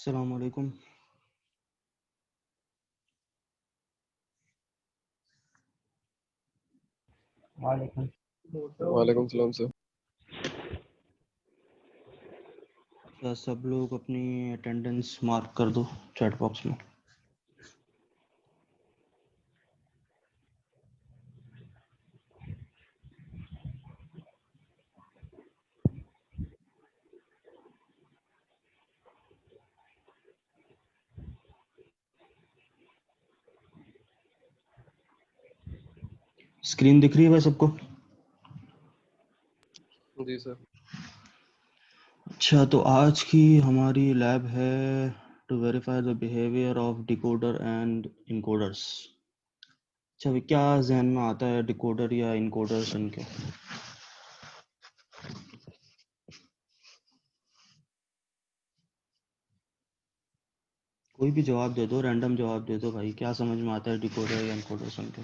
अस्सलाम वालेकुम। वालेकुम। वालेकुम सलाम सर। क्या सब लोग अपनी अटेंडेंस मार्क कर दो चैट बॉक्स में। स्क्रीन दिख रही है भाई सबको? जी सर। अच्छा, तो आज की हमारी लैब है to verify the behaviour of decoder and encoders. अच्छा, अभी क्या जहन में आता है डिकोडर या इनकोडर सुन के? कोई भी जवाब दे दो, रैंडम जवाब दे दो भाई। क्या समझ में आता है डिकोडर या इनकोडर सुन के?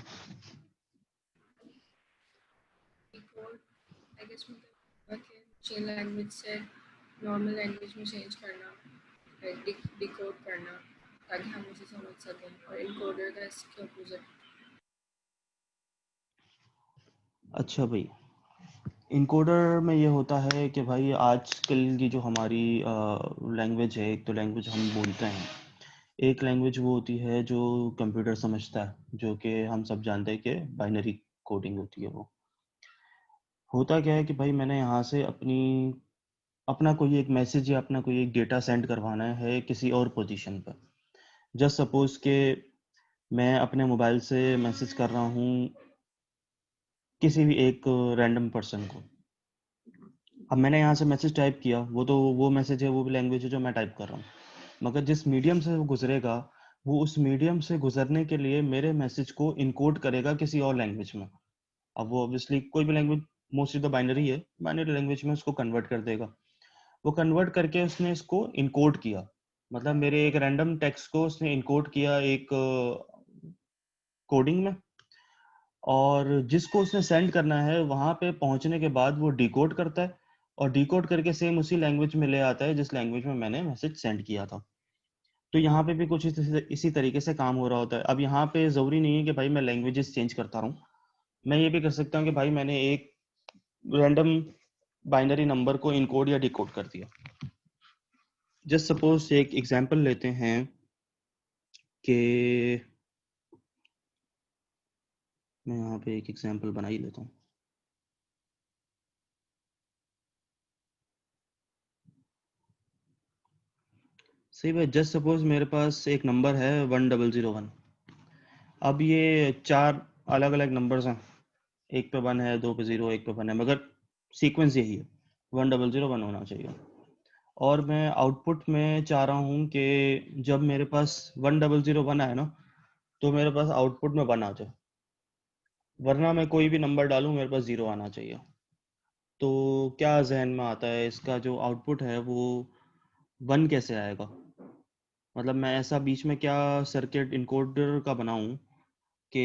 डिकोड आई गेस मतलब कि चेन लैंग्वेज से नॉर्मल लैंग्वेज में चेंज करना, डिकोड करना ताकि हम उसे समझ सकें, और इनकोडर का इसके अपोजिट। अच्छा भाई, इनकोडर में ये होता है कि भाई आजकल की जो हमारी लैंग्वेज है, एक तो लैंग्वेज हम बोलते हैं, एक लैंग्वेज वो होती है जो कंप्यूटर समझता है, जो कि हम सब जानते हैं कि बाइनरी कोडिंग होती है। वो होता क्या है कि भाई मैंने यहाँ से अपना कोई एक मैसेज या अपना कोई एक डेटा सेंड करवाना है किसी और पोजीशन पर। जस्ट सपोज के मैं अपने मोबाइल से मैसेज कर रहा हूँ किसी भी एक रैंडम पर्सन को। अब मैंने यहाँ से मैसेज टाइप किया, वो मैसेज है, वो भी लैंग्वेज है जो मैं टाइप कर रहा हूँ, मगर जिस मीडियम से वो गुजरेगा, वो उस मीडियम से गुजरने के लिए मेरे मैसेज को इनकोड करेगा किसी और लैंग्वेज में। अब वो ऑब्वियसली कोई भी लैंग्वेज, मोस्टली तो बाइनरी है, बाइनरी लैंग्वेज में उसको कन्वर्ट कर देगा। वो कन्वर्ट करके उसने इसको इनकोड किया, मतलब मेरे एक रैंडम टेक्स्ट को उसने इनकोड किया एक कोडिंग में, और जिसको उसने सेंड करना है वहां पे पहुंचने के बाद वो डिकोड करता है, और डिकोड करके सेम उसी लैंग्वेज में ले आता है जिस लैंग्वेज में मैंने मैसेज सेंड किया था। तो यहाँ पे भी कुछ इसी तरीके से काम हो रहा होता है। अब यहाँ पे जरूरी नहीं है कि भाई मैं लैंग्वेजेस चेंज करता रहूँ, मैं ये भी कर सकता हूँ कि भाई मैंने एक रैंडम बाइनरी नंबर को इनकोड या डिकोड कर दिया। जस्ट सपोज एक एग्जांपल लेते हैं कि मैं यहाँ पे एक एग्जांपल बना ही लेता हूँ। सही भाई, जस्ट सपोज मेरे पास एक नंबर है 1001। अब ये चार अलग अलग नंबर्स हैं, एक पे 1 है, 2 पे 0, एक पे 1 है, मगर सीक्वेंस यही है, 1001 होना चाहिए। और मैं आउटपुट में चाह रहा हूँ कि जब मेरे पास 1001 आए ना, तो मेरे पास आउटपुट में 1 आ जाए, वरना मैं कोई भी नंबर डालूँ मेरे पास 0 आना चाहिए। तो क्या जहन में आता है, इसका जो आउटपुट है वो 1 कैसे आएगा? मतलब मैं ऐसा बीच में क्या सर्किट इनकोडर का बनाऊं कि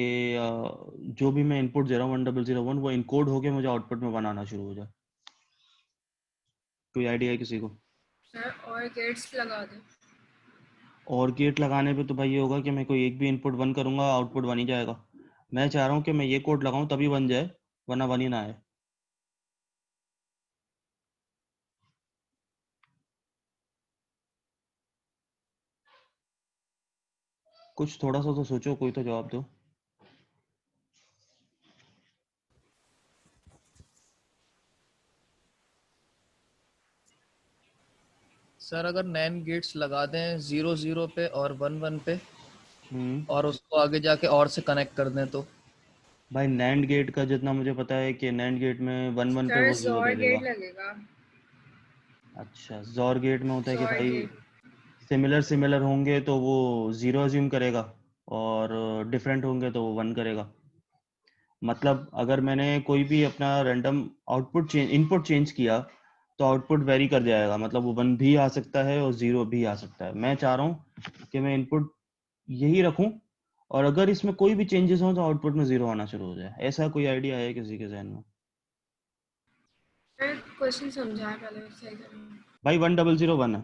जो भी मैं इनपुट दे रहा हूँ 1001, वो इनकोड होके मुझे आउटपुट में बनाना शुरू हो जाए। कोई आइडिया है किसी को? सर और गेट्स लगा दें। और गेट लगाने पे तो भाई ये होगा कि मैं कोई एक भी इनपुट 1 करूंगा, आउटपुट 1 ही जाएगा। मैं चाह रहा हूँ कि मैं ये कोड लगाऊं तभी 1 जाए, वरना 1 ही ना आए। कुछ थोड़ा सा तो सोचो, कोई तो जवाब दो। सर अगर नैन गेट्स लगा दें 0 0 पे और 1 1 पे, हम्म। और उसको आगे जाके और से कनेक्ट कर दें तो। भाई नैंड गेट का जितना मुझे पता है कि नैंड गेट में 1 1 पे सर वो 0 जोर दे गेट देगा। लगेगा। अच्छा, जॉर गेट में होता है कि जोर भाई गेट। सिमिलर सिमिलर होंगे तो वो 0 अज्यूम करेगा, और डिफरेंट होंगे तो वो 1 करेगा। मतलब अगर मैंने कोई भी अपना रैंडम इनपुट चेंज किया, तो आउटपुट वेरी कर जाएगा, मतलब वो 1 भी आ सकता है और 0 भी आ सकता है। मैं चाह रहा हूँ कि मैं इनपुट यही रखूं, और अगर इसमें कोई भी चेंजेस हो तो आउटपुट में 0 आना शुरू हो जाए। ऐसा कोई आइडिया है किसी के जहन में? सर क्वेश्चन समझाएं पहले, सही करें। भाई 1001 है,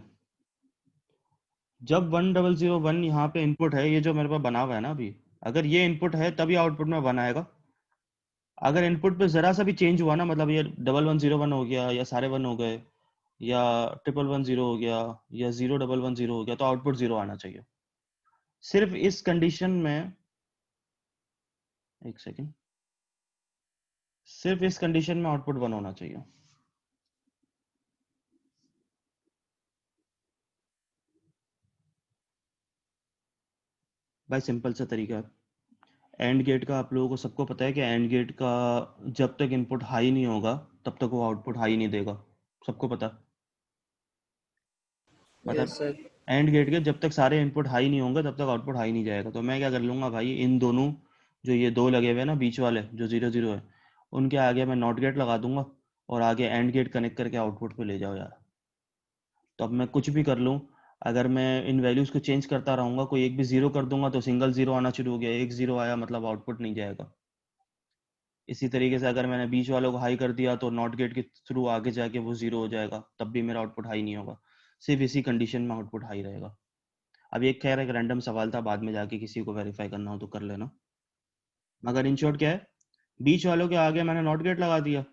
जब 1001 यहाँ पे इनपुट है, ये जो मेरे पास बना हुआ है ना अभी, अगर ये इनपुट है तभी आउटपुट में बनाएगा। अगर इनपुट पे जरा सा भी चेंज हुआ ना, मतलब ये 1101 हो गया या सारे 1 हो गए या 1110 हो गया या 0110 हो गया, तो आउटपुट 0 आना चाहिए। सिर्फ इस कंडीशन में, एक सेकेंड, सिर्फ इस कंडीशन में आउटपुट 1 होना चाहिए। भाई सिंपल सा तरीका है। एंड गेट का आप लोगों को सबको पता है कि एंड गेट का जब तक इनपुट हाई नहीं होगा तब तक वो आउटपुट हाई नहीं देगा, सबको पता पता यस सर। एंड गेट के जब तक सारे इनपुट हाई नहीं होंगे तब तक आउटपुट हाई नहीं जाएगा। तो मैं क्या कर लूंगा भाई, इन दोनों जो ये दो लगे हुए हैं ना बीच वाले जो 0 0 है, उनके आगे मैं नॉट गेट लगा दूंगा और आगे एंड गेट कनेक्ट करके आउटपुट पे ले जाओ यार। तो अब मैं कुछ भी कर लूँ, अगर मैं इन वैल्यूज़ को चेंज करता रहूँगा, कोई एक भी ज़ीरो कर दूंगा तो सिंगल ज़ीरो आना शुरू हो गया, एक ज़ीरो आया मतलब आउटपुट नहीं जाएगा। इसी तरीके से अगर मैंने बीच वालों को हाई कर दिया तो नॉट गेट के थ्रू आगे जाके वो ज़ीरो हो जाएगा, तब भी मेरा आउटपुट हाई नहीं होगा। सिर्फ इसी कंडीशन में आउटपुट हाई रहेगा। अब एक खैर एक रैंडम सवाल था, बाद में जाके किसी को वेरीफाई करना हो तो कर लेना। मगर इन शॉर्ट क्या है, बीच वालों के आगे मैंने नॉट गेट लगा दिया,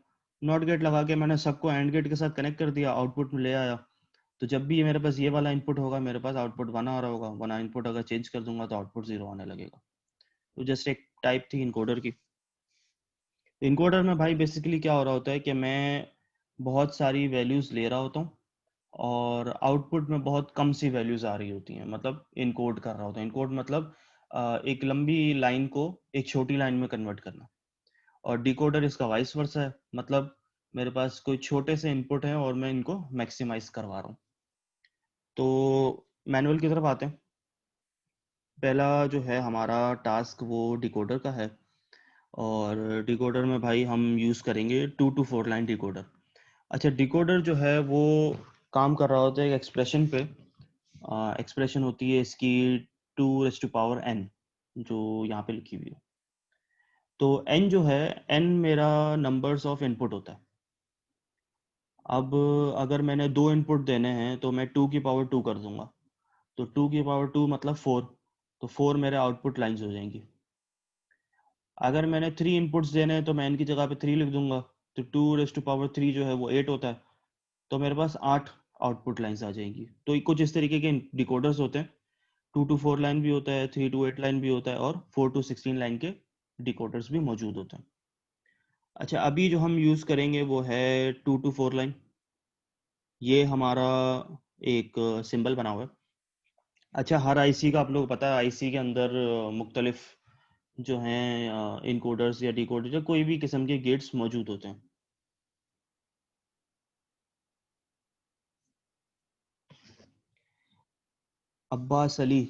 नॉट गेट लगा के मैंने सबको एंड गेट के साथ कनेक्ट कर दिया, आउटपुट में ले आया। तो जब भी ये मेरे पास ये वाला इनपुट होगा, मेरे पास आउटपुट 1 आ रहा होगा, 1 इनपुट अगर चेंज कर दूंगा तो आउटपुट 0 आने लगेगा। तो जस्ट एक टाइप थी इनकोडर की। इनकोडर में भाई बेसिकली क्या हो रहा होता है कि मैं बहुत सारी वैल्यूज़ ले रहा होता हूँ और आउटपुट में बहुत कम सी वैल्यूज़ आ रही होती हैं, मतलब इनकोड कर रहा होता है। इनकोड मतलब एक लंबी लाइन को एक छोटी लाइन में कन्वर्ट करना। और डिकोडर इसका वाइस वर्सा है, मतलब मेरे पास कोई छोटे से इनपुट हैं और मैं इनको मैक्सिमाइज करवा रहा हूँ। तो मैनुअल की तरफ आते हैं। पहला जो है हमारा टास्क वो डिकोडर का है, और डिकोडर में भाई हम यूज़ करेंगे 2 to 4 लाइन डिकोडर। अच्छा, डिकोडर जो है वो काम कर रहा होता है एक एक्सप्रेशन पे। एक्सप्रेशन होती है इसकी 2 raised to power n, जो यहाँ पे लिखी हुई है। तो n जो है, n मेरा नंबर्स ऑफ इनपुट होता है। अब अगर मैंने 2 इनपुट देने हैं तो मैं 2 की पावर 2 कर दूंगा। तो 2 की पावर 2 मतलब 4, तो 4 मेरे आउटपुट लाइंस हो जाएंगी। अगर मैंने 3 इनपुट्स देने हैं तो मैं n की जगह पे 3 लिख दूंगा, तो 2 raised to power 3 जो है वो 8 होता है। तो मेरे पास 8 आउटपुट लाइंस आ जाएंगी। तो कुछ इस तरीके के डिकोडर्स होते हैं। 2 to 4 लाइन भी होता है, 3 to 8 लाइन भी होता है, और 4 to 16 लाइन के डिकोडर्स भी मौजूद होते हैं। अच्छा, अभी जो हम यूज़ करेंगे वो है 2 to 4 लाइन। ये हमारा एक सिंबल बना हुआ है। अच्छा, हर आईसी का आप लोग पता है, आईसी के अंदर मुख्तलिफ जो हैं इनकोडर्स या डिकोडर्स या कोई भी किस्म के गेट्स मौजूद होते हैं। अब्बास अली,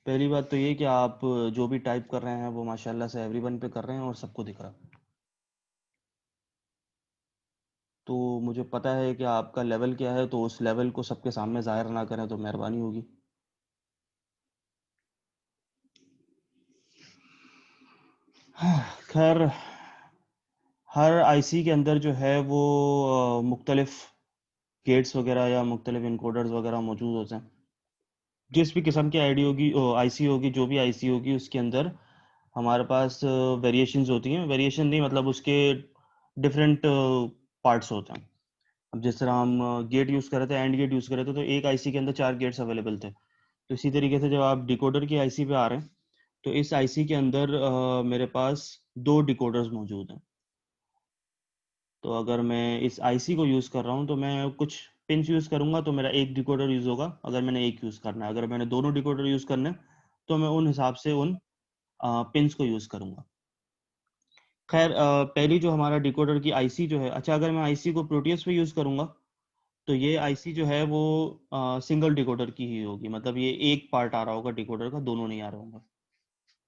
पहली बात तो ये कि आप जो भी टाइप कर रहे हैं वो माशाल्लाह से एवरीवन पे कर रहे हैं और सबको दिख रहा है। तो मुझे पता है कि आपका लेवल क्या है, तो उस लेवल को सबके सामने ज़ाहिर ना करें तो मेहरबानी होगी। खैर, हर आईसी के अंदर जो है वो मुख्तलिफ गेट्स वगैरह या मुख्तलिफ इनकोडर्स वगैरह मौजूद होते हैं। जिस भी किस्म की आईडी होगी, आईसी होगी, जो भी आईसी होगी उसके अंदर हमारे पास वेरिएशंस होती हैं। वेरिएशन नहीं मतलब उसके डिफरेंट पार्ट्स होते हैं। अब जिस तरह हम गेट यूज़ कर रहे थे, एंड गेट यूज़ कर रहे थे, तो एक आईसी के अंदर 4 गेट्स अवेलेबल थे। तो इसी तरीके से जब आप डिकोडर की आईसी पे आ रहे हैं, तो इस आईसी के अंदर मेरे पास 2 डिकोडर्स मौजूद हैं। तो अगर मैं इस आईसी को यूज़ कर रहा हूँ तो मैं कुछ पिंस यूज़ करूँगा तो मेरा एक डिकोडर यूज़ होगा। अगर मैंने एक यूज़ करना है, अगर मैंने दोनों डिकोडर यूज़ करने हैं, तो मैं उन हिसाब से उन पिंस को यूज़ करूँगा। खैर, पहली जो हमारा डिकोडर की आईसी जो है, अच्छा अगर मैं आईसी को प्रोटियस पे यूज़ करूँगा तो ये आईसी जो है वो सिंगल डिकोडर की ही होगी, मतलब ये एक पार्ट आ रहा होगा डिकोडर का, दोनों नहीं आ रहा होगा।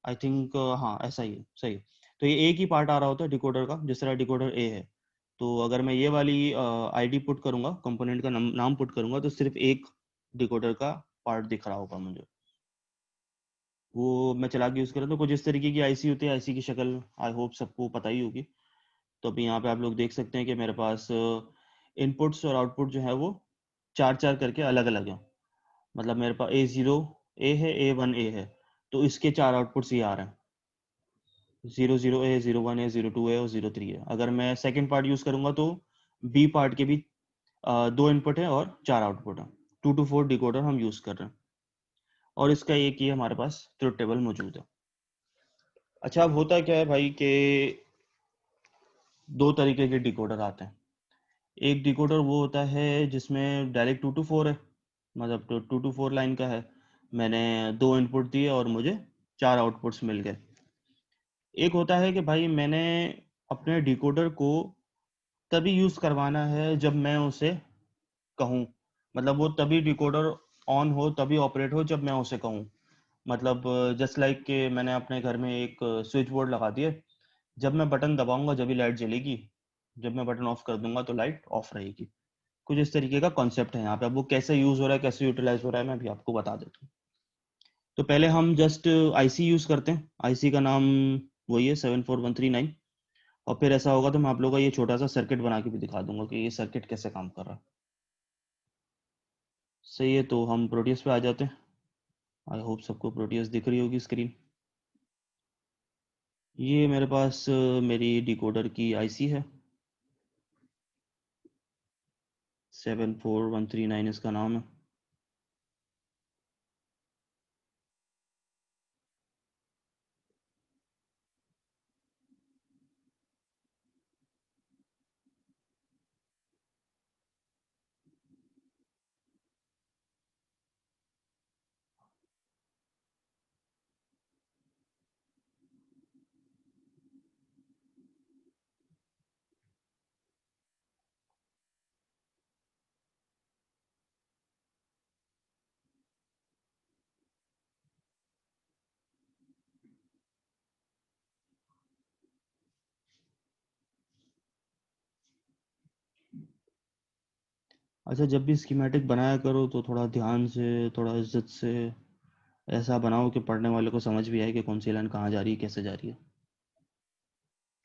आई थिंक हाँ ऐसा ही है, सही है। तो ये एक ही पार्ट आ रहा होता है डिकोडर का, जिस तरह डिकोडर ए है। तो अगर मैं ये वाली आईडी पुट करूंगा, कंपोनेंट का नाम पुट करूंगा, तो सिर्फ एक डिकोडर का पार्ट दिख रहा होगा मुझे। वो मैं चला के यूज़ करा तो कुछ इस तरीके की आईसी होती है। आईसी की शक्ल आई होप सबको पता ही होगी। तो अभी यहाँ पे आप लोग देख सकते हैं कि मेरे पास इनपुट्स और आउटपुट जो है वो 4 4 करके अलग अलग हैं। मतलब मेरे पास A0 A है, A1 A है, तो इसके 4 आउटपुट्स ये आ रहे हैं, 00A, 01A, 02A और 03 है। अगर मैं सेकंड पार्ट यूज़ करूँगा तो बी पार्ट के भी 2 इनपुट है और 4 आउटपुट है। 2 to 4 डिकोडर हम यूज़ कर रहे हैं और इसका एक ही हमारे पास ट्रुथ टेबल मौजूद है। अच्छा, अब होता क्या है भाई कि 2 तरीके के डिकोडर आते हैं। एक डिकोडर वो होता है जिसमें डायरेक्ट 2 to 4 है, मतलब 2 to 4 लाइन का है। मैंने 2 इनपुट दिए और मुझे 4 आउटपुट्स मिल गए। एक होता है कि भाई मैंने अपने डिकोडर को तभी यूज़ करवाना है जब मैं उसे कहूँ, मतलब वो तभी डिकोडर ऑन हो, तभी ऑपरेट हो जब मैं उसे कहूँ। मतलब जस्ट लाइक कि मैंने अपने घर में एक स्विच बोर्ड लगा दिया, जब मैं बटन दबाऊंगा जब भी लाइट जलेगी, जब मैं बटन ऑफ कर दूंगा तो लाइट ऑफ रहेगी। कुछ इस तरीके का कॉन्सेप्ट है यहाँ पे। अब वो कैसे यूज़ हो रहा है, कैसे यूटिलाइज हो रहा है, मैं भी आपको बता देता हूँ। तो पहले हम जस्ट आईसी यूज़ करते हैं। आईसी का नाम वही है 74139। और फिर ऐसा होगा तो मैं आप लोगों का ये छोटा सा सर्किट बना के भी दिखा दूंगा कि ये सर्किट कैसे काम कर रहा है। सही है, तो हम प्रोटियस पे आ जाते हैं। आई होप सबको प्रोटियस दिख रही होगी स्क्रीन। ये मेरे पास मेरी डिकोडर की आईसी है, 74139 इसका नाम है। अच्छा, जब भी स्कीमेटिक बनाया करो तो थोड़ा ध्यान से, थोड़ा इज्जत से ऐसा बनाओ कि पढ़ने वाले को समझ भी आए कि कौन सी लाइन कहाँ जा रही है, कैसे जा रही है।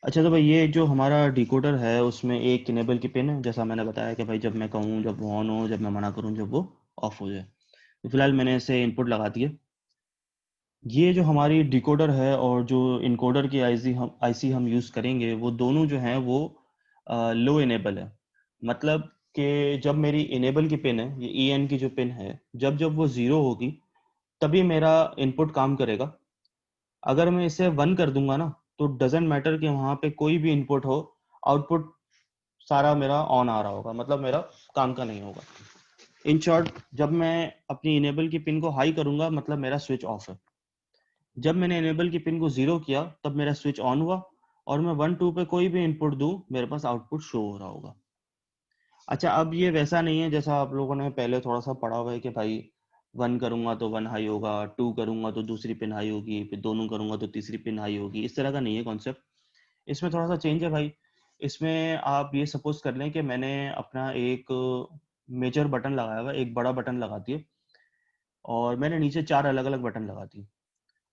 अच्छा, तो भाई ये जो हमारा डिकोडर है उसमें एक इनेबल की पिन है, जैसा मैंने बताया कि भाई जब मैं कहूँ जब वो ऑन हो, जब मैं मना करूँ जब वो ऑफ हो जाए। तो फिलहाल मैंने इसे इनपुट लगा दिए। ये जो हमारी डिकोडर है और जो इनकोडर की आईसी हम यूज़ करेंगे, वो दोनों जो हैं वो लो इनेबल है। मतलब कि जब मेरी इनेबल की पिन है, ये ई एन की जो पिन है, जब जब वो ज़ीरो होगी तभी मेरा इनपुट काम करेगा। अगर मैं इसे वन कर दूंगा ना, तो डजेंट मैटर कि वहाँ पे कोई भी इनपुट हो, आउटपुट सारा मेरा ऑन आ रहा होगा, मतलब मेरा काम का नहीं होगा। इन शॉर्ट, जब मैं अपनी इनेबल की पिन को हाई करूंगा मतलब मेरा स्विच ऑफ है। जब मैंने इनेबल की पिन को जीरो किया तब मेरा स्विच ऑन हुआ, और मैं 1 2 पे कोई भी इनपुट दूं मेरे पास आउटपुट शो हो रहा होगा। अच्छा, अब ये वैसा नहीं है जैसा आप लोगों ने पहले थोड़ा सा पढ़ा हुआ है कि भाई 1 करूंगा तो 1 हाई होगा, 2 करूंगा तो दूसरी पिन हाई होगी, फिर दोनों करूंगा तो तीसरी पिन हाई होगी। इस तरह का नहीं है कॉन्सेप्ट। इसमें थोड़ा सा चेंज है भाई। इसमें आप ये सपोज कर लें कि मैंने अपना एक मेजर बटन लगाया हुआ है, एक बड़ा बटन लगा दिया, और मैंने नीचे 4 अलग अलग बटन लगा दिए।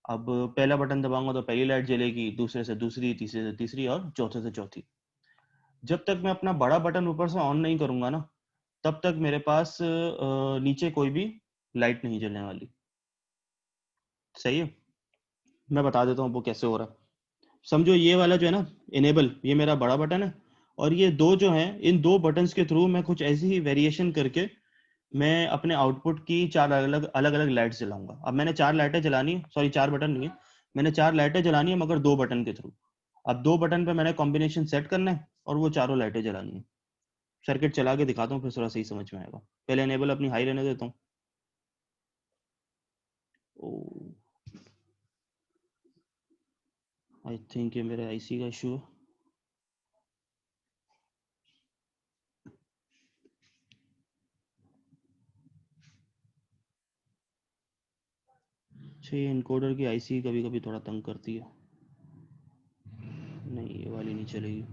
अब पहला बटन दबाऊंगा तो पहली लाइट जलेगी, दूसरे से दूसरी, तीसरे से तीसरी और चौथे से चौथी। जब तक मैं अपना बड़ा बटन ऊपर से ऑन नहीं करूंगा ना, तब तक मेरे पास नीचे कोई भी लाइट नहीं जलने वाली। सही है, मैं बता देता हूँ वो कैसे हो रहा है। समझो ये वाला जो है ना इनेबल, ये मेरा बड़ा बटन है, और ये दो जो हैं, इन दो बटन्स के थ्रू मैं कुछ ऐसी ही वेरिएशन करके मैं अपने आउटपुट की 4 अलग अलग लाइट्स जलाऊंगा। अब मैंने 4 लाइटें जलानी है, सॉरी 4 बटन नहीं है, मैंने 4 लाइटें जलानी है मगर 2 बटन के थ्रू। अब 2 बटन पे मैंने कॉम्बिनेशन सेट करना है और वो चारों लाइटें जलानी है। सर्किट चला के दिखाता हूँ फिर थोड़ा सही समझ में आएगा। पहले एनेबल अपनी हाई रहने देता हूँ। ओ, आई थिंक ये मेरे आईसी का इशू है। अच्छा, ये इनकोडर की आईसी कभी कभी थोड़ा तंग करती है। नहीं, ये वाली नहीं चलेगी।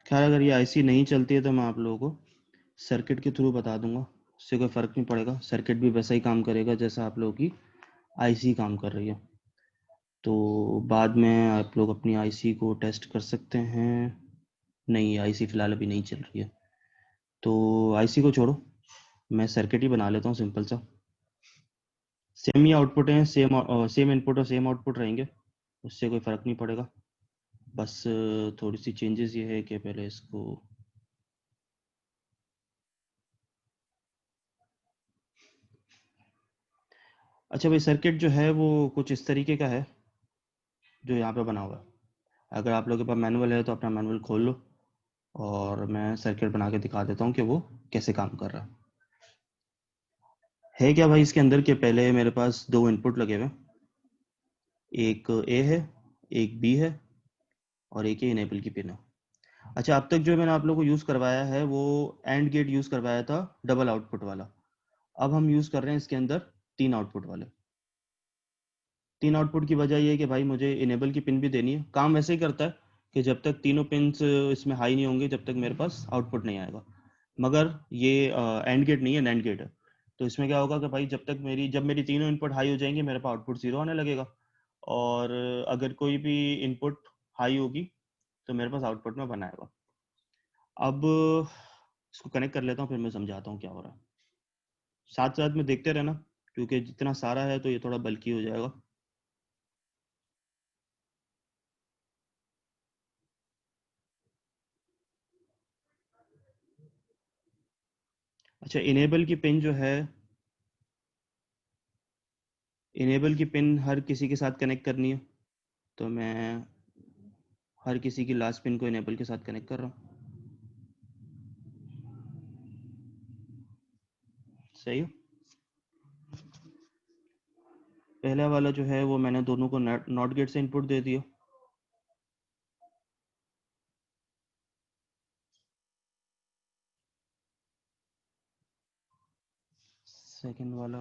खैर अगर ये आईसी नहीं चलती है तो मैं आप लोगों को सर्किट के थ्रू बता दूंगा, उससे कोई फ़र्क नहीं पड़ेगा। सर्किट भी वैसा ही काम करेगा जैसा आप लोगों की आईसी काम कर रही है। तो बाद में आप लोग अपनी आईसी को टेस्ट कर सकते हैं। नहीं, आईसी फ़िलहाल अभी नहीं चल रही है, तो आईसी को छोड़ो, मैं सर्किट ही बना लेता हूँ सिंपल सा। सेम ही आउटपुट है, सेम इनपुट और सेम आउटपुट रहेंगे, उससे कोई फ़र्क नहीं पड़ेगा। बस थोड़ी सी चेंजेस ये है कि पहले इसको अच्छा भाई, सर्किट जो है वो कुछ इस तरीके का है जो यहाँ पे बना हुआ है। अगर आप लोगों के पास मैनुअल है तो अपना मैनुअल खोल लो और मैं सर्किट बना के दिखा देता हूँ कि वो कैसे काम कर रहा है। क्या भाई इसके अंदर के पहले मेरे पास दो इनपुट लगे हुए, एक ए है, एक बी है और एक ही इनेबल की पिन है। अच्छा, अब तक जो मैंने आप लोगों को यूज़ करवाया है वो एंड गेट यूज़ करवाया था, डबल आउटपुट वाला। अब हम यूज़ कर रहे हैं इसके अंदर तीन आउटपुट वाले। तीन आउटपुट की वजह ये है कि भाई मुझे इनेबल की पिन भी देनी है। काम वैसे ही करता है कि जब तक तीनों पिन्स इसमें हाई नहीं होंगे जब तक मेरे पास आउटपुट नहीं आएगा। मगर ये एंड गेट नहीं है, नैंड गेट है। तो इसमें क्या होगा कि भाई जब मेरी तीनों इनपुट हाई हो जाएंगी मेरे पास आउटपुट 0 आने लगेगा, और अगर कोई भी इनपुट हाई होगी तो मेरे पास आउटपुट में बनाएगा। अब इसको कनेक्ट कर लेता हूँ, फिर मैं समझाता हूँ क्या हो रहा है। साथ साथ में देखते रहना, क्योंकि जितना सारा है तो ये थोड़ा बल्कि हो जाएगा। अच्छा, इनेबल की पिन हर किसी के साथ कनेक्ट करनी है, तो मैं हर किसी की लास्ट पिन को इनेबल के साथ कनेक्ट कर रहा हूँ। सही है। पहला वाला जो है वो मैंने दोनों को नॉट गेट से इनपुट दे दिया। सेकंड वाला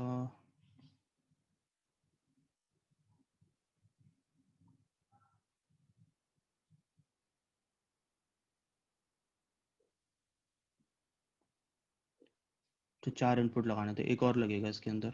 तो 4 इनपुट लगाने थे, एक और लगेगा इसके अंदर।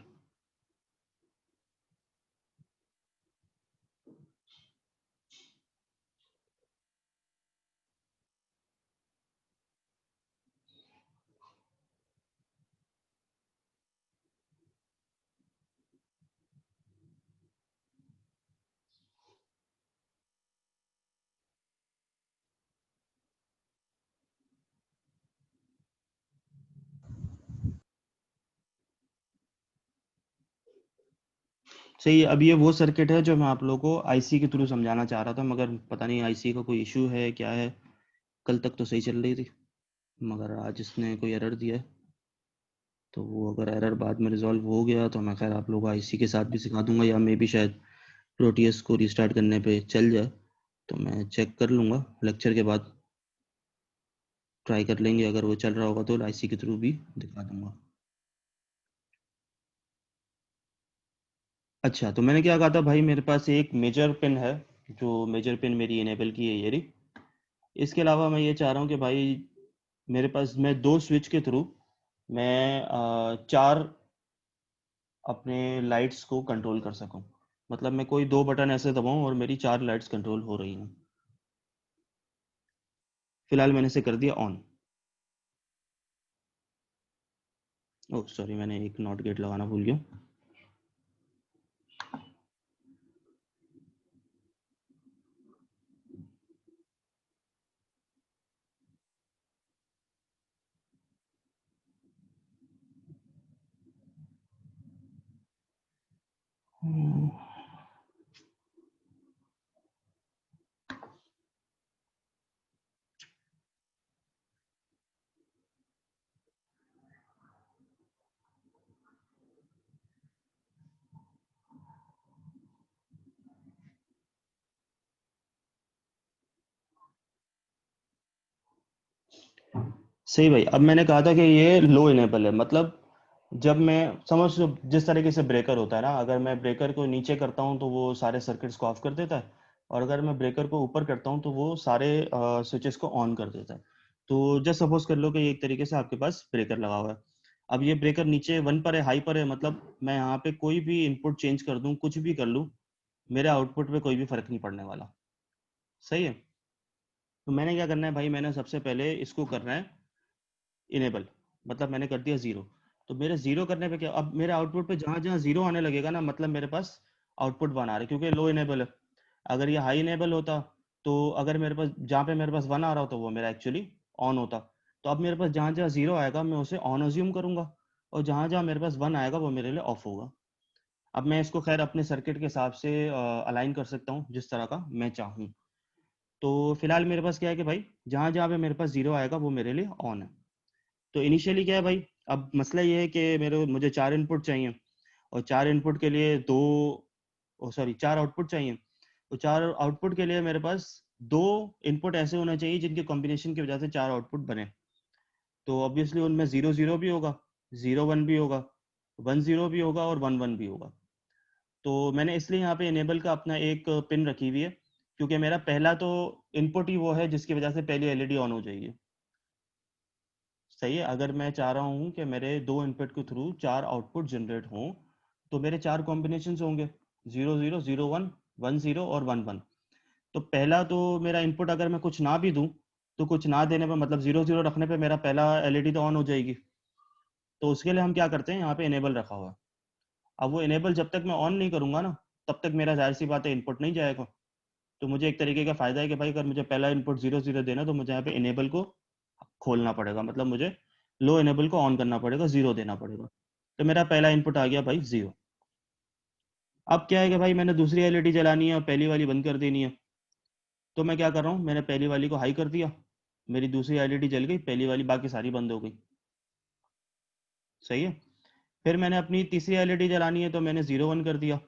सही है। अब ये वो सर्किट है जो मैं आप लोगों को आईसी के थ्रू समझाना चाह रहा था, मगर पता नहीं आईसी का कोई इशू है क्या है। कल तक तो सही चल रही थी, मगर आज इसने कोई एरर दिया है। तो वो अगर एरर बाद में रिजॉल्व हो गया तो मैं खैर आप लोगों को आईसी के साथ भी सिखा दूंगा, या मे भी शायद प्रोटीएस को रिस्टार्ट करने पे चल जाए। तो मैं चेक कर लूँगा, लेक्चर के बाद ट्राई कर लेंगे। अगर वो चल रहा होगा तो आईसी के थ्रू भी दिखा दूंगा। अच्छा, तो मैंने क्या कहा था भाई, मेरे पास एक मेजर पिन है, जो मेजर पिन मेरी इनेबल की है ये रही। इसके अलावा मैं ये चाह रहा हूँ कि भाई मेरे पास मैं दो स्विच के थ्रू मैं चार अपने लाइट्स को कंट्रोल कर सकूं। मतलब मैं कोई दो बटन ऐसे दबाऊं और मेरी चार लाइट्स कंट्रोल हो रही हूँ। फिलहाल मैंने इसे कर दिया ऑन। ओह सॉरी, मैंने एक नॉट गेट लगाना भूल गया। सही भाई। अब मैंने कहा था कि ये लो इनेबल है, मतलब जब मैं समझ लो जिस तरीके से ब्रेकर होता है ना, अगर मैं ब्रेकर को नीचे करता हूँ तो वो सारे सर्किट्स को ऑफ कर देता है, और अगर मैं ब्रेकर को ऊपर करता हूँ तो वो सारे स्विचेस को ऑन कर देता है। तो जस्ट सपोज कर लो कि एक तरीके से आपके पास ब्रेकर लगा हुआ है। अब ये ब्रेकर नीचे 1 पर है, हाई पर है, मतलब मैं यहाँ पे कोई भी इनपुट चेंज कर दूँ, कुछ भी कर लूँ, मेरे आउटपुट पे कोई भी फर्क नहीं पड़ने वाला। सही है। तो मैंने क्या करना है भाई, मैंने सबसे पहले इसको करना है इनेबल, मतलब मैंने कर दिया 0। तो मेरे 0 करने पे क्या, अब मेरे आउटपुट पे जहाँ जहाँ 0 आने लगेगा ना, मतलब मेरे पास आउटपुट 1 आ रहा है, क्योंकि लो इनेबल है। अगर ये हाई इनेबल होता तो अगर मेरे पास जहाँ पे मेरे पास 1 आ रहा होता वो मेरा एक्चुअली ऑन होता। तो अब मेरे पास जहाँ जहाँ 0 आएगा मैं उसे ऑन अज्यूम करूंगा, और जहाँ जहाँ मेरे पास 1 आएगा वो मेरे लिए ऑफ होगा। अब मैं इसको खैर अपने सर्किट के हिसाब से अलाइन कर सकता हूँ जिस तरह का मैं चाहूँ। तो फिलहाल मेरे पास क्या है कि भाई जहाँ जहाँ पे मेरे पास 0 आएगा वो मेरे लिए ऑन है। तो इनिशियली क्या है भाई, अब मसला ये है कि मुझे 4 इनपुट चाहिए, और 4 इनपुट के लिए दो, ओ सॉरी 4 आउटपुट चाहिए। तो 4 आउटपुट के लिए मेरे पास 2 इनपुट ऐसे होने चाहिए जिनके कॉम्बिनेशन की वजह से 4 आउटपुट बने। तो ऑब्वियसली उनमें 0 0 भी होगा, 0 1 भी होगा, 1 0 भी होगा, और 1 1 भी होगा। तो मैंने इसलिए यहाँ पे इनेबल का अपना एक पिन रखी हुई है, क्योंकि मेरा पहला तो इनपुट ही वो है जिसकी वजह से पहली एलईडी ऑन हो जाएगी। सही है। अगर मैं चाह रहा हूँ कि मेरे 2 इनपुट के थ्रू 4 आउटपुट जनरेट हों, तो मेरे 4 कॉम्बिनेशन होंगे, 0 0 0 1 1 0 और 1 1। तो पहला तो मेरा इनपुट अगर मैं कुछ ना भी दूं, तो कुछ ना देने पे मतलब 0 0 रखने पे मेरा पहला एलईडी तो ऑन हो जाएगी। तो उसके लिए हम क्या करते हैं, यहाँ पे इनेबल रखा हुआ है। अब वो इनेबल जब तक मैं ऑन नहीं करूंगा ना, तब तक मेरा जाहिर सी बात है इनपुट नहीं जाएगा। तो मुझे एक तरीके का फायदा है कि भाई अगर मुझे पहला इनपुट 0 0 देना, तो मुझे यहाँ पे इनेबल को खोलना पड़ेगा, मतलब मुझे लो इनेबल को ऑन करना पड़ेगा, 0 देना पड़ेगा। तो मेरा पहला इनपुट आ गया भाई 0। अब क्या है कि भाई मैंने दूसरी एलईडी जलानी है और पहली वाली बंद कर देनी है। तो मैं क्या कर रहा हूँ, मैंने पहली वाली को हाई कर दिया, मेरी दूसरी एलईडी जल गई, पहली वाली बाकी सारी बंद हो गई। सही है। फिर मैंने अपनी तीसरी एलईडी जलानी है, तो मैंने 0 1 कर दिया।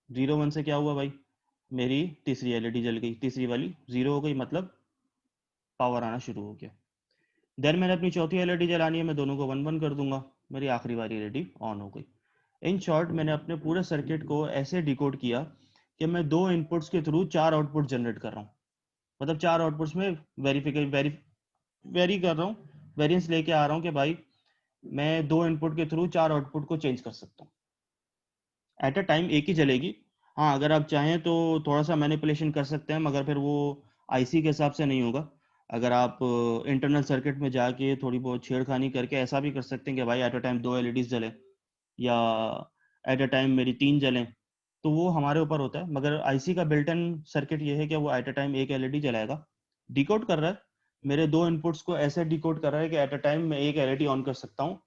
0 1 से क्या हुआ भाई, मेरी तीसरी एलईडी जल गई, तीसरी वाली 0 हो गई, मतलब पावर आना शुरू हो गया। देन मैंने अपनी चौथी एलईडी जलानी है, मैं दोनों को 1 1 कर दूंगा, मेरी आखिरी वाली एलईडी ऑन हो गई। इन शॉर्ट मैंने अपने पूरे सर्किट को ऐसे डिकोड किया कि मैं 2 इनपुट्स के थ्रू 4 आउटपुट जनरेट कर रहा हूँ, मतलब 4 आउटपुट्स में वेरी कर रहा हूँ, वेरिएंस लेके आ रहा हूँ कि भाई मैं 2 इनपुट के थ्रू 4 आउटपुट को चेंज कर सकता हूँ। एट अ टाइम एक ही चलेगी। हाँ, अगर आप चाहें तो थोड़ा सा मैनिपुलेशन कर सकते हैं, मगर फिर वो आईसी के हिसाब से नहीं होगा। अगर आप इंटरनल सर्किट में जाके थोड़ी बहुत छेड़खानी करके ऐसा भी कर सकते हैं कि भाई एट अ टाइम 2 एलईडीज जले, या एट अ टाइम मेरी 3 जलें, तो वो हमारे ऊपर होता है। मगर आईसी का बिल्ट इन सर्किट ये है कि वो एट अ टाइम एक एलईडी जलाएगा। डिकोड कर रहा है, मेरे 2 इनपुट्स को ऐसे डिकोड कर रहा है कि एट अ टाइम मैं एक एलईडी ऑन कर सकता हूँ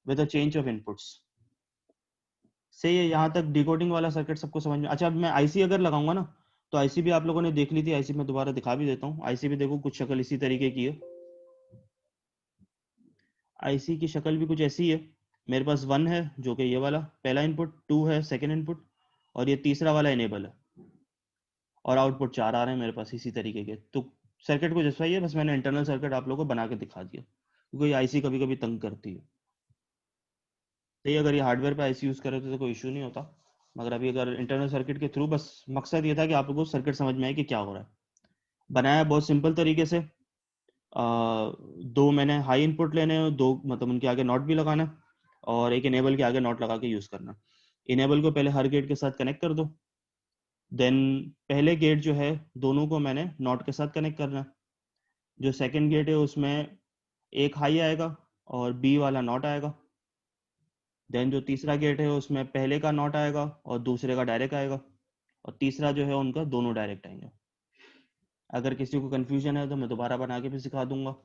with a change of inputs. सही है। यहाँ तक डिकोडिंग वाला सर्किट सबको समझ में। अच्छा, अब मैं आईसी अगर लगाऊंगा ना, तो आईसी भी आप लोगों ने देख ली थी, आईसी मैं दोबारा दिखा भी देता हूँ। आईसी भी देखो कुछ शक्ल इसी तरीके की है। आईसी की शक्ल भी कुछ ऐसी है। मेरे पास 1 है जो कि ये वाला पहला इनपुट, 2 है सेकंड इनपुट, और ये तीसरा वाला इनेबल है, और आउटपुट 4 आ रहे हैं मेरे पास इसी तरीके के। तो सर्किट कुछ ऐसा ही है, बस मैंने इंटरनल सर्किट आप लोगों को बना के दिखा दिया, क्योंकि आईसी कभी कभी तंग करती है। तो ये अगर ये हार्डवेयर पे आईसी यूज करे तो कोई इशू नहीं होता, मगर अभी अगर इंटरनल सर्किट के थ्रू, बस मकसद ये था कि आप लोगों को सर्किट समझ में आए कि क्या हो रहा है। बनाया बहुत सिंपल तरीके से। 2 मैंने हाई इनपुट लेने हैं, 2 मतलब उनके आगे नॉट भी लगाना है, और एक इनेबल के आगे नॉट लगा के यूज करना। इनेबल को पहले हर गेट के साथ कनेक्ट कर दो। देन पहले गेट जो है दोनों को मैंने नॉट के साथ कनेक्ट करना है। जो सेकंड गेट है उसमें एक हाई आएगा और बी वाला नॉट आएगा। देन जो तीसरा गेट है उसमें पहले का नॉट आएगा और दूसरे का डायरेक्ट आएगा, और तीसरा जो है उनका दोनों डायरेक्ट आएंगे। अगर किसी को कंफ्यूजन है तो मैं दोबारा बना के भी सिखा दूंगा,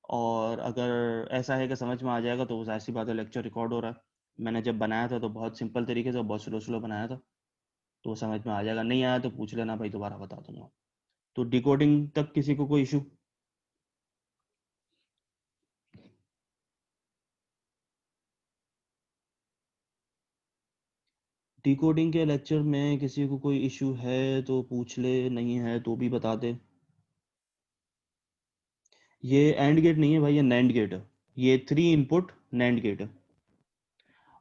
और अगर ऐसा है कि समझ में आ जाएगा तो जाहिर सी बात है, लेक्चर रिकॉर्ड हो रहा है। मैंने जब बनाया था तो बहुत सिंपल तरीके से बहुत स्लो स्लो बनाया था, तो वो समझ में आ जाएगा। नहीं आया तो पूछ लेना भाई, दोबारा बता दूंगा। तो डिकोडिंग तक किसी को कोई इशू? डिकोडिंग के लेक्चर में किसी को कोई इशू है तो पूछ ले, नहीं है तो भी बता दे। ये एंड गेट नहीं है भाई, ये नैंड गेट है। ये 3 इनपुट नैंड गेट है।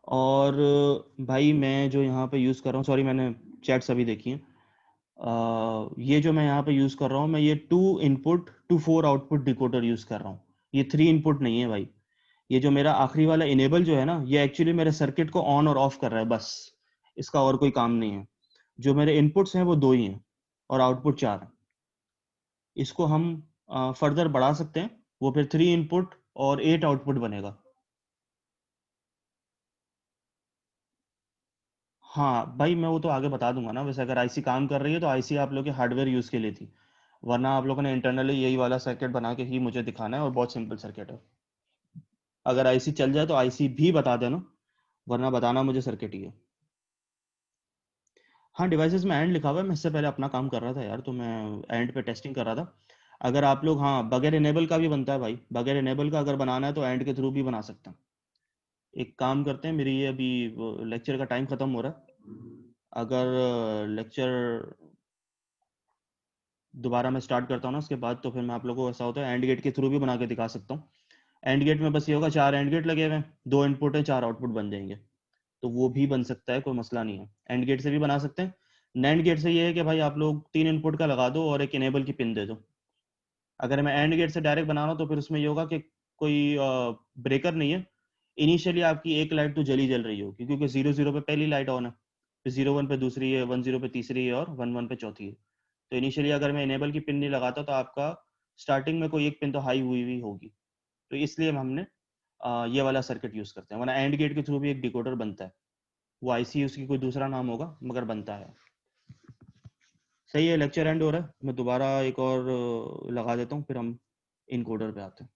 और भाई मैं जो यहाँ पे यूज़ कर रहा हूँ, सॉरी मैंने चैट्स अभी देखी हैं, ये जो मैं यहाँ पे यूज कर रहा हूँ, मैं ये 2 input to 4 output decoder use कर रहा हूँ। ये 3 इनपुट नहीं है भाई। ये जो मेरा आखिरी वाला इनेबल जो है ना, ये एक्चुअली मेरे सर्किट को ऑन और ऑफ कर रहा है बस, इसका और कोई काम नहीं है। जो मेरे इनपुट्स हैं वो 2 ही हैं और आउटपुट 4 है। इसको हम फर्दर बढ़ा सकते हैं, वो फिर 3 इनपुट और 8 आउटपुट बनेगा। हाँ भाई, मैं वो तो आगे बता दूंगा ना। वैसे अगर आईसी काम कर रही है तो आईसी आप लोग के हार्डवेयर यूज के लिए थी, वरना आप लोगों ने इंटरनली यही वाला सर्किट बना के ही मुझे दिखाना है, और बहुत सिंपल सर्किट है। अगर आईसी चल जाए तो आईसी भी बता देना, वरना बताना मुझे सर्किट ही है। हाँ, डिवाइसेस में एंड लिखा हुआ है। मैं इससे पहले अपना काम कर रहा था यार, तो मैं एंड पे टेस्टिंग कर रहा था। अगर आप लोग, हाँ, बगैर इनेबल का भी बनता है भाई। बगैर इनेबल का अगर बनाना है तो एंड के थ्रू भी बना सकते हैं। एक काम करते हैं, मेरी ये अभी लेक्चर का टाइम खत्म हो रहा है। अगर लेक्चर दोबारा मैं स्टार्ट करता हूँ ना उसके बाद, तो फिर मैं आप लोगों को, ऐसा होता है एंड गेट के थ्रू भी बना के दिखा सकता हूँ। एंड गेट में बस ये होगा, 4 एंड गेट लगे हुए हैं, 2 इनपुट है, 4 आउटपुट बन जाएंगे। तो वो भी बन सकता है, कोई मसला नहीं है। एंड गेट से भी बना सकते हैं। नैंड गेट से ये है कि भाई आप लोग 3 इनपुट का लगा दो और एक इनेबल की पिन दे दो। अगर मैं एंड गेट से डायरेक्ट बना रहा हूँ तो फिर उसमें ये होगा कि कोई ब्रेकर नहीं है। इनिशियली आपकी एक लाइट तो जल रही होगी, क्योंकि 0 0 पे पहली लाइट ऑन है, फिर 0 1 पे दूसरी है, 1 0 पे तीसरी है, और 1 1 पे चौथी है। तो इनिशियली अगर मैं इनेबल की पिन नहीं लगाता तो आपका स्टार्टिंग में कोई एक पिन तो हाई हुई हुई होगी। तो इसलिए हमने ये वाला सर्किट यूज करते हैं, वरना एंड गेट के थ्रू भी एक डिकोडर बनता है। वो आईसी उसकी कोई दूसरा नाम होगा, मगर बनता है। सही है, लेक्चर एंड हो रहा है। मैं दोबारा एक और लगा देता हूँ, फिर हम इनकोडर पे आते हैं।